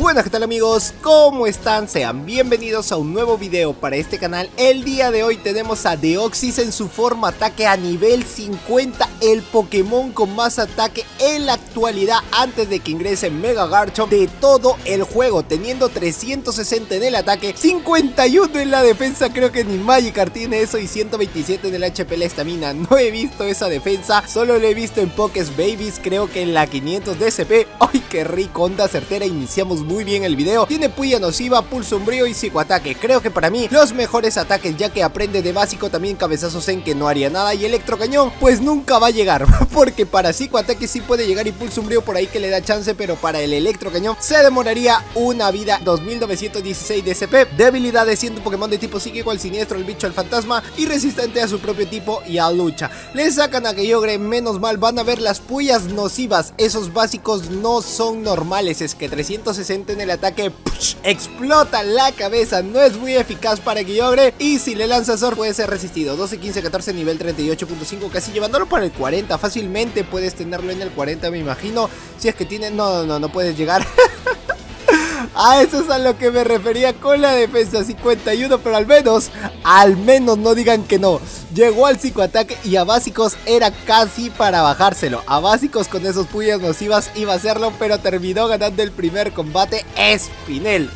Buenas, ¿qué tal amigos? ¿Cómo están? Sean bienvenidos a un nuevo video para este canal. El día de hoy tenemos a Deoxys en su forma ataque a nivel 50, el Pokémon con más ataque en la actualidad antes de que ingrese Mega Garchomp de todo el juego, teniendo 360 en el ataque, 51 en la defensa, creo que ni Magikarp tiene eso, y 127 en el HP la estamina. No he visto esa defensa, solo lo he visto en Pokés Babies, creo que en la 500 de SP. ¡Ay, qué rico! Onda certera, iniciamos muy bien el video. Tiene puya nociva, pulso umbrío y psicoataque. Creo que para mí los mejores ataques, ya que aprende de básico también cabezazo zen, que no haría nada, y electrocañón pues nunca va a llegar, porque para psicoataque sí puede llegar, y pulso umbrío por ahí que le da chance, pero para el electrocañón se demoraría una vida. 2916 de SP, debilidades, siendo un Pokémon de tipo psíquico, al siniestro, al bicho, al fantasma, y resistente a su propio tipo y a lucha. Le sacan a Kyogre, menos mal, van a ver las puyas nocivas, esos básicos no son normales. Es que 360 en el ataque, explota la cabeza, no es muy eficaz para Kyogre, y si le lanza Sword puede ser resistido. 12, 15, 14, nivel 38.5, casi llevándolo para el 40, fácilmente puedes tenerlo en el 40 me imagino, si es que tiene, no puedes llegar. A eso es a lo que me refería con la defensa 51, pero al menos no digan que no. Llegó al psicoataque y a básicos era casi para bajárselo. A básicos con esos puyas nocivas iba a hacerlo, pero terminó ganando el primer combate Spinel,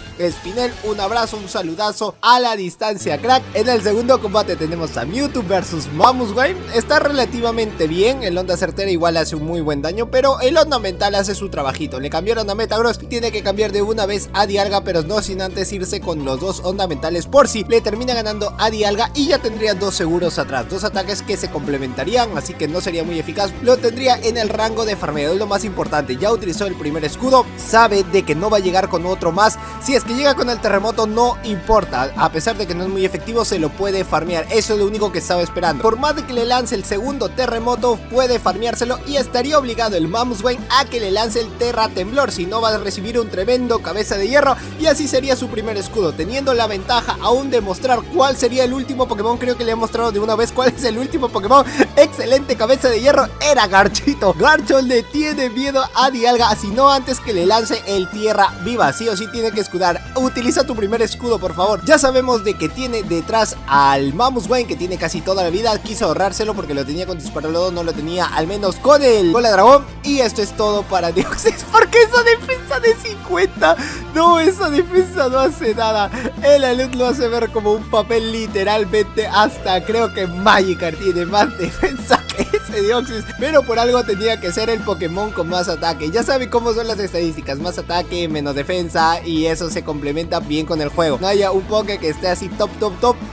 un abrazo, un saludazo a la distancia, crack. En el segundo combate tenemos a Mewtwo versus Mamoswine. Está relativamente bien, el onda certera igual hace un muy buen daño, pero el onda mental hace su trabajito. Le cambiaron a Metagross, tiene que cambiar de una vez a Dialga, pero no sin antes irse con los dos onda mentales por si le termina ganando a Dialga, y ya tendría dos seguros atrás, dos ataques que se complementarían, así que no sería muy eficaz. Lo tendría en el rango de farmeo, es lo más importante. Ya utilizó el primer escudo, sabe de que no va a llegar con otro más. Si es que llega con el terremoto no importa, a pesar de que no es muy efectivo, se lo puede farmear. Eso es lo único que estaba esperando. Por más de que le lance el segundo terremoto, puede farmeárselo, y estaría obligado el Mamoswine a que le lance el Terra Temblor, si no va a recibir un tremendo cabeza de hierro, y así sería su primer escudo, teniendo la ventaja aún de mostrar cuál sería el último Pokémon. Creo que le he mostrado de una vez cuál es el último Pokémon. Excelente cabeza de hierro, era Garchito. Garchomp le tiene miedo a Dialga, si no antes que le lance el Tierra Viva, sí o sí tiene que escudar. Utiliza tu primer escudo, por favor. Ya sabemos de que tiene detrás al Mamoswine, que tiene casi toda la vida. Quiso ahorrárselo porque lo tenía con Disparalodo, no lo tenía al menos con el Cola Dragón. Y esto es todo para Deoxys, porque esa defensa de 50, no, esa defensa no hace nada. El Alud lo hace ver como un papel, literalmente. Hasta creo que Magikarp tiene más defensa que ese Deoxys, pero por algo tenía que ser el Pokémon con más ataque. Ya saben cómo son las estadísticas, más ataque, menos defensa, y eso se complementa bien con el juego. No haya un Poké que esté así top,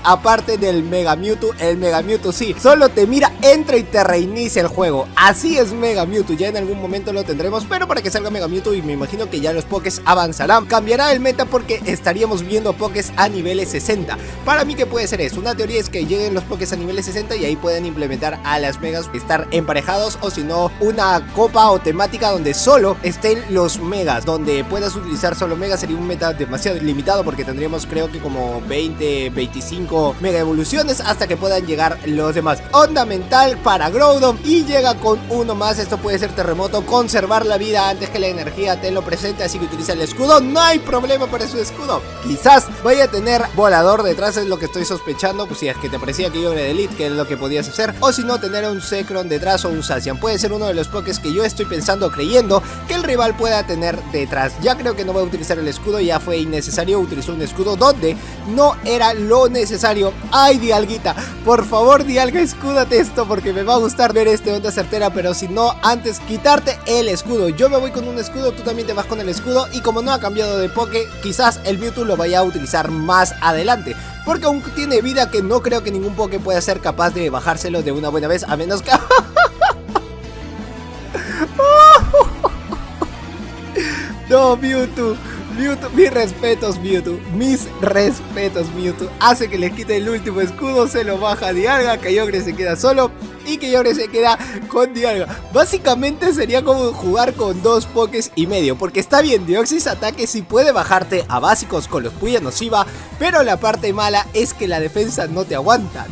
aparte del Mega Mewtwo. El Mega Mewtwo sí, solo te mira, entra y te reinicia el juego. Así es Mega Mewtwo, ya en algún momento lo tendremos, pero para que salga Mega Mewtwo, y me imagino que ya los Pokés avanzarán, cambiará el meta porque estaríamos viendo Pokés a niveles 60. Para mí, ¿qué puede ser eso? Una teoría es que lleguen los Pokés a niveles 60 y ahí pueden implementar a las Megas, estar emparejados, o si no, una copa o temática donde solo estén los Megas, donde puedas utilizar solo Megas. Sería un meta demasiado limitado porque tendríamos creo que como 20, 25 Mega evoluciones hasta que puedan llegar los demás. Onda mental para Groudon, y llega con uno más. Esto puede ser terremoto, conservar la vida antes que la energía te lo presente, así que utiliza el escudo. No hay problema para su escudo. Quizás vaya a tener volador detrás, es lo que estoy sospechando, pues si es que te parecía que yo era de Elite, que es lo que podías hacer, o si no, tener un Zekrom detrás o un Zacian. Puede ser uno de los Pokés que yo estoy pensando, creyendo que el rival pueda tener detrás. Ya creo que no voy a utilizar el escudo, ya fue innecesario. Utilizó un escudo donde no era lo necesario. Ay, Dialguita, por favor Dialga, escúdate esto, porque me va a gustar ver este onda certera, pero si no, antes quitarte el escudo. Yo me voy con un escudo, tú también te vas con el escudo, y como no ha cambiado de Poké, quizás el Mewtwo lo vaya a utilizar más adelante, porque aún tiene vida que no creo que ningún Poké pueda ser capaz de bajárselo de una buena vez, a menos que... No, Mewtwo, mis respetos Mewtwo, hace que le quite el último escudo, se lo baja a Dialga, Kyogre se queda solo, y que ahora se queda con Dialga. Básicamente sería como jugar con dos pokés y medio, porque está bien, Deoxys ataque sí puede bajarte a básicos con los Puya Nociva, pero la parte mala es que la defensa no te aguanta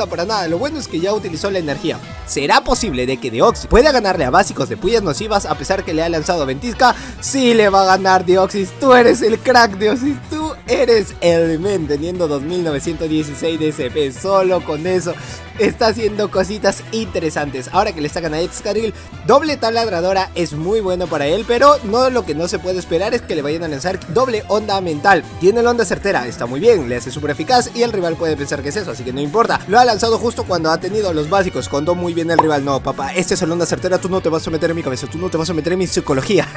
para nada. Lo bueno es que ya utilizó la energía. ¿Será posible de que Deoxys pueda ganarle a básicos de Puyas Nocivas a pesar que le ha lanzado ventisca? Sí le va a ganar Deoxys, tú eres el crack Deoxys, tú eres el men, teniendo 2916 de SP, solo con eso está haciendo cositas interesantes. Ahora que le sacan a Excadrill, doble taladradora es muy bueno para él, pero no, lo que no se puede esperar es que le vayan a lanzar doble onda mental. Tiene la onda certera, está muy bien, le hace súper eficaz y el rival puede pensar que es eso, así que no importa. Lo ha lanzado justo cuando ha tenido los básicos, contó muy bien el rival. No, papá, este es el onda certera, tú no te vas a meter en mi cabeza, tú no te vas a meter en mi psicología.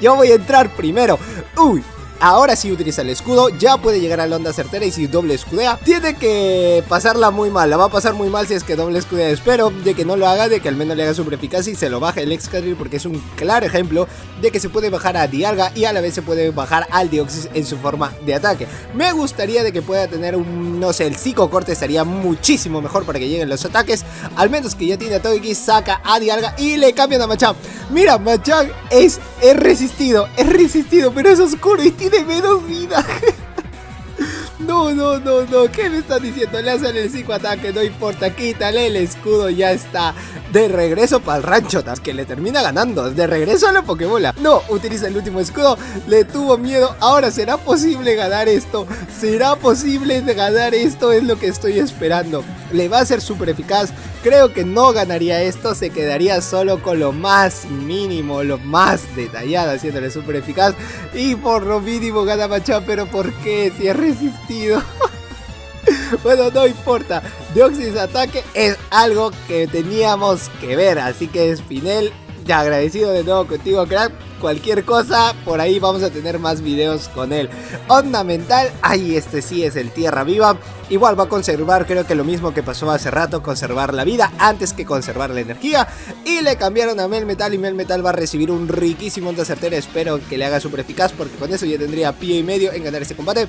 Yo voy a entrar primero. Uy. Ahora sí utiliza el escudo, ya puede llegar a la onda certera y si doble escudea, tiene que pasarla muy mal, la va a pasar muy mal si es que doble escudea. Espero de que no lo haga, de que al menos le haga super eficacia y se lo baje el Excadrill, porque es un claro ejemplo de que se puede bajar a Dialga y a la vez se puede bajar al Deoxys en su forma de ataque. Me gustaría de que pueda tener un, no sé, el Psico Corte estaría muchísimo mejor para que lleguen los ataques, al menos que ya tiene a Togekiss, saca a Dialga y le cambian a Machamp. Mira, Machamp es resistido, pero es oscuro y tiene menos vida. No, ¿qué me estás diciendo? Le hacen el psicoataque, no importa, quítale el escudo, ya está. De regreso para el rancho, que le termina ganando. De regreso a la Pokébola. No, utiliza el último escudo, le tuvo miedo. Ahora, ¿será posible ganar esto? ¿Será posible ganar esto? Es lo que estoy esperando. Le va a ser súper eficaz. Creo que no ganaría esto, se quedaría solo con lo más mínimo, lo más detallado, haciéndole súper eficaz. Y por lo mínimo gana Machamp, pero ¿por qué? Si es resistido. Bueno, no importa, Deoxys ataque es algo que teníamos que ver, así que Spinel, ya agradecido de nuevo contigo, crack. Cualquier cosa, por ahí vamos a tener más videos con él. Onda mental, ay, este sí es el tierra viva. Igual va a conservar, creo que lo mismo que pasó hace rato, conservar la vida antes que conservar la energía. Y le cambiaron a Melmetal y Melmetal va a recibir un riquísimo onda certera. Espero que le haga súper eficaz porque con eso ya tendría pie y medio en ganar este combate.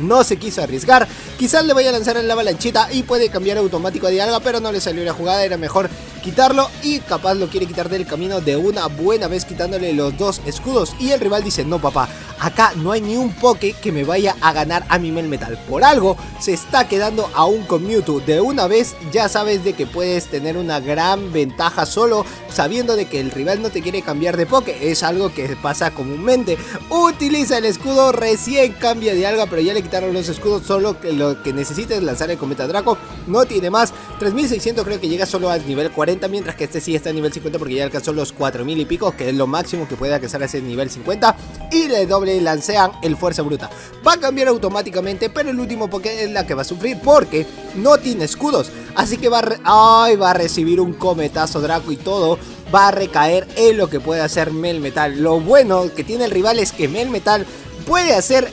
No se quiso arriesgar, quizás le vaya a lanzar en la avalanchita y puede cambiar automático a Dialga, pero no le salió la jugada, era mejor quitarlo y capaz lo quiere quitar del camino de una buena vez quitándole los dos escudos. Y el rival dice, no papá, acá no hay ni un Poké que me vaya a ganar a mi Melmetal. Por algo se está quedando aún con Mewtwo. De una vez ya sabes de que puedes tener una gran ventaja solo sabiendo de que el rival no te quiere cambiar de Poké. Es algo que pasa comúnmente. Utiliza el escudo, recién cambia de alga, pero ya le quitaron los escudos. Solo que lo que necesita es lanzar el Cometa Draco, no tiene más. 3600 creo que llega solo al nivel 40, mientras que este sí está a nivel 50 porque ya alcanzó los 4000 y pico, que es lo máximo que puede alcanzar a ese nivel 50. Y le doble lancean el Fuerza Bruta. Va a cambiar automáticamente, pero el último Poké es la que va a sufrir porque no tiene escudos. Así que va a recibir un Cometazo Draco y todo va a recaer en lo que puede hacer Melmetal. Lo bueno que tiene el rival es que Melmetal puede hacer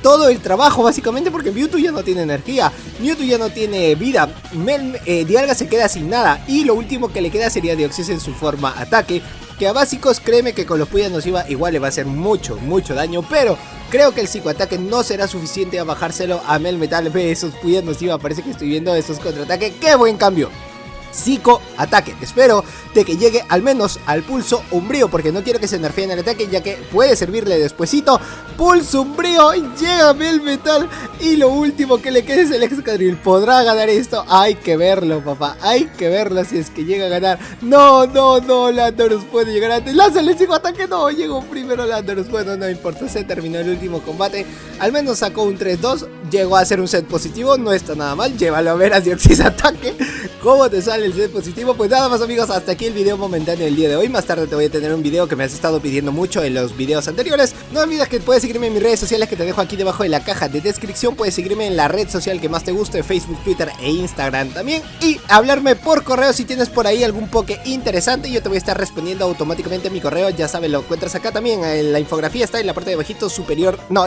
todo el trabajo básicamente porque Mewtwo ya no tiene energía, Mewtwo ya no tiene vida, Dialga se queda sin nada y lo último que le queda sería Deoxys en su forma ataque, que a básicos créeme que con los Puya Nociva igual le va a hacer mucho daño, pero creo que el psicoataque no será suficiente a bajárselo a Melmetal. Ve esos Puya Nociva, parece que estoy viendo esos contraataques, qué buen cambio. Psicoataque, espero de que llegue al menos al pulso umbrío porque no quiero que se nerfee en el ataque, ya que puede servirle despuesito. Pulso umbrío, llega Melmetal y lo último que le queda es el Excadrill. ¿Podrá ganar esto? Hay que verlo, papá, hay que verlo si es que llega a ganar. No, Landorus puede llegar antes. Lánzale el psicoataque, no, llegó primero Landorus. Bueno, no importa, se terminó el último combate, al menos sacó un 3-2, llegó a ser un set positivo, no está nada mal. Llévalo a ver a Deoxys ataque, ¿cómo te sale el set positivo? Pues nada más amigos, hasta aquí el video momentáneo del día de hoy. Más tarde te voy a tener un video que me has estado pidiendo mucho en los videos anteriores. No olvides que puedes seguirme en mis redes sociales que te dejo aquí debajo de la caja de descripción. Puedes seguirme en la red social que más te guste, Facebook, Twitter e Instagram también. Y hablarme por correo si tienes por ahí algún Poké interesante. Yo te voy a estar respondiendo automáticamente a mi correo. Ya sabes, lo encuentras acá también. En la infografía está en la parte de bajito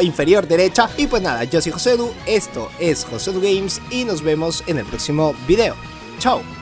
inferior derecha. Y pues nada, yo soy Josedu, esto es Josedu Games y nos vemos en el próximo video. Chao.